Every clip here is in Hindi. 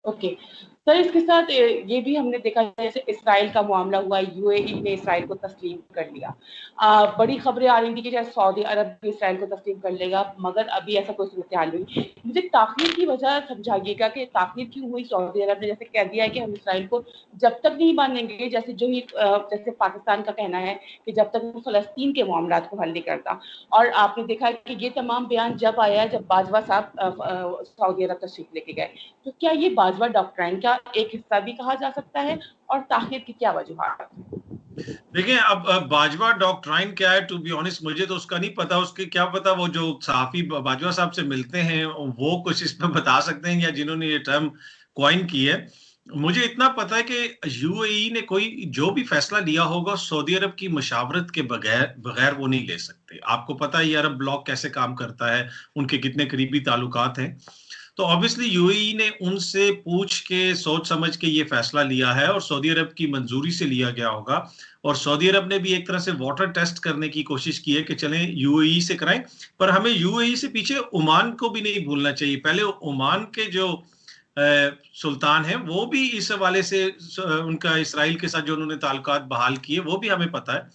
ओके। सर इसके साथ ये भी हमने देखा, जैसे इसराइल का मामला हुआ, यूएई ने इसराइल को तस्लीम कर लिया। बड़ी खबरें आ रही थी कि शायद सऊदी अरब भी इसराइल को तस्लीम कर लेगा, मगर अभी ऐसा कोई सूरत हाल नहीं। मुझे ताखीर की वजह समझाइएगा कि ताखीर क्यों हुई। सऊदी अरब ने जैसे कह दिया है कि हम इसराइल को जब तक नहीं मानेंगे, जैसे पाकिस्तान का कहना है कि जब तक वो फलस्तीन के मामला को हल नहीं करता। और आपने देखा कि ये तमाम बयान जब आया जब बाजवा साहब सऊदी अरब तशरीफ लेके गए। तो क्या ये बाजवा डॉक्ट्राइन का एक हिस्सा भी कहा जा सकता है, और ताखीर की क्या वजूहात? देखिए, अब बाजवा डॉक्ट्राइन क्या है, टू बी ऑनेस्ट मुझे तो उसका नहीं पता। उसके क्या पता वो जो सहाफी बाजवा साहब से मिलते हैं वो कुछ इसमें बता सकते हैं, या जिन्होंने ये टर्म क्वाइन की है। मुझे इतना पता है कि यूएई ने कोई जो भी फैसला लिया होगा सऊदी अरब की मशावरत के बगैर बगैर वो नहीं ले सकते। आपको पता है ये अरब ब्लॉक कैसे काम करता है, उनके कितने करीबी ताल्लुकात हैं। तो ऑब्वियसली यूएई ने उनसे पूछ के सोच समझ के ये फैसला लिया है, और सऊदी अरब की मंजूरी से लिया गया होगा। और सऊदी अरब ने भी एक तरह से वाटर टेस्ट करने की कोशिश की है कि चलें यूएई से कराएं। पर हमें यूएई से पीछे ओमान को भी नहीं भूलना चाहिए। पहले ओमान के जो सुल्तान है वो भी इस हवाले से उनका इसराइल के साथ जो उन्होंने ताल्लुकात बहाल किए वो भी हमें पता है।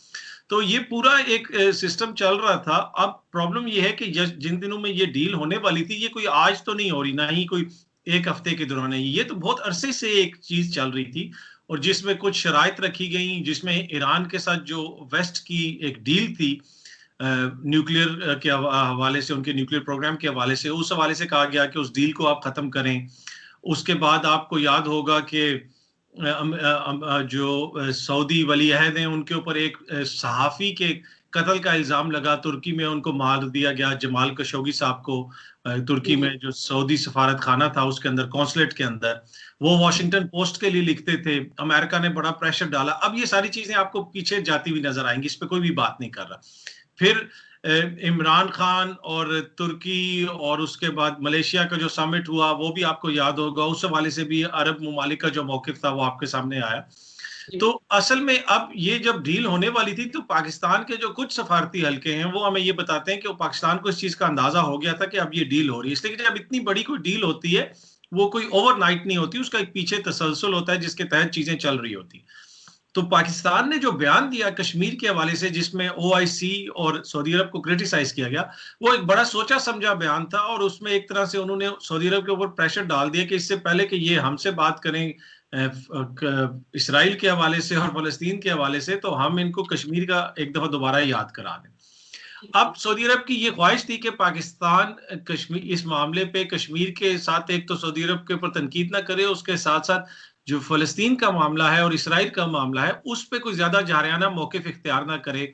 तो ये पूरा एक सिस्टम चल रहा था। अब प्रॉब्लम ये है कि जिन दिनों में ये डील होने वाली थी, ये कोई आज तो नहीं हो रही, ना ही कोई एक हफ्ते के दौरान है। ये तो बहुत अरसे से एक चीज चल रही थी, और जिसमें कुछ शराइत रखी गई, जिसमें ईरान के साथ जो वेस्ट की एक डील थी न्यूक्लियर के हवाले से, उनके न्यूक्लियर प्रोग्राम के हवाले से, उस हवाले से कहा गया कि उस डील को आप खत्म करें। उसके बाद आपको याद होगा कि जो सऊदी वली अहद हैं उनके ऊपर एक सहाफी के कत्ल का इल्जाम लगा, तुर्की में उनको मार दिया गया, जमाल खशोगी साहब को। तुर्की में जो सऊदी सफारत खाना था उसके अंदर, कौंसलेट के अंदर, वो वॉशिंगटन पोस्ट के लिए लिखते थे। अमेरिका ने बड़ा प्रेशर डाला। अब ये सारी चीजें आपको पीछे जाती हुई नजर आएंगी, इस पर कोई भी बात नहीं कर रहा। फिर इमरान खान और तुर्की, और उसके बाद मलेशिया का जो समिट हुआ वो भी आपको याद होगा, उस हवाले से भी अरब ममालिक का जो मौकिफ था वो आपके सामने आया। तो असल में अब ये जब डील होने वाली थी तो पाकिस्तान के जो कुछ सफारती हलके हैं वो हमें ये बताते हैं कि वो पाकिस्तान को इस चीज का अंदाजा हो गया था कि अब ये डील हो रही है। इसलिए जब इतनी बड़ी कोई डील होती है वो कोई ओवरनाइट नहीं होती, उसका एक पीछे तसलसल होता है जिसके तहत चीजें चल रही होती। तो पाकिस्तान ने जो बयान दिया कश्मीर के हवाले से, जिसमें ओआईसी और सऊदी अरब को क्रिटिसाइज किया गया, वो एक बड़ा सोचा समझा बयान था। और उसमें एक तरह से उन्होंने सऊदी अरब के ऊपर प्रेशर डाल दिया कि इससे पहले कि ये हमसे बात करें इसराइल के हवाले से और फलस्तीन के हवाले से, तो हम इनको कश्मीर का एक दफा दोबारा याद करा दें। अब सऊदी अरब की ये ख्वाहिश थी कि पाकिस्तान कश्मीर इस मामले पे कश्मीर के साथ एक तो सऊदी अरब के ऊपर तनकीद ना करे, उसके साथ साथ जो फलस्तीन का मामला है और इसराइल का मामला है उस पे कोई ज्यादा जारियाना मौकिफ इख्तियार ना करे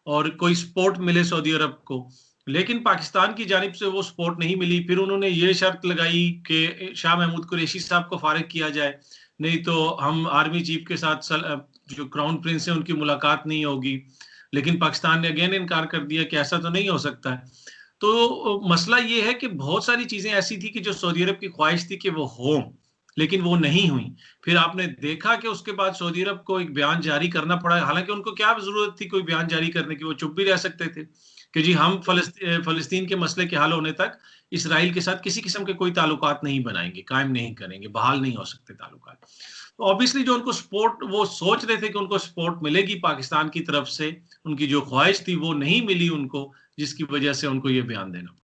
और कोई सपोर्ट मिले सऊदी अरब को। लेकिन पाकिस्तान की जानिब से वो सपोर्ट नहीं मिली। फिर उन्होंने ये शर्त लगाई कि शाह महमूद कुरैशी साहब को फारिग किया जाए, नहीं तो हम आर्मी चीफ के साथ जो क्राउन प्रिंस है उनकी मुलाकात नहीं होगी। लेकिन पाकिस्तान ने अगेन इनकार कर दिया कि ऐसा तो नहीं हो सकता है। तो मसला ये है कि बहुत सारी चीजें ऐसी थी कि जो सऊदी अरब की ख्वाहिश थी कि वो हो, लेकिन वो नहीं हुई। फिर आपने देखा कि उसके बाद सऊदी अरब को एक बयान जारी करना पड़ा। हालांकि उनको क्या जरूरत थी कोई बयान जारी करने की, वो चुप भी रह सकते थे कि जी हम फलस्तीन के मसले के हल होने तक इसराइल के साथ किसी किस्म के कोई ताल्लुकात नहीं बनाएंगे, कायम नहीं करेंगे, बहाल नहीं हो सकते ताल्लुकात। तो ऑब्वियसली जो उनको सपोर्ट, वो सोच रहे थे कि उनको सपोर्ट मिलेगी पाकिस्तान की तरफ से, उनकी जो ख्वाहिश थी वो नहीं मिली उनको, जिसकी वजह से उनको ये बयान देना।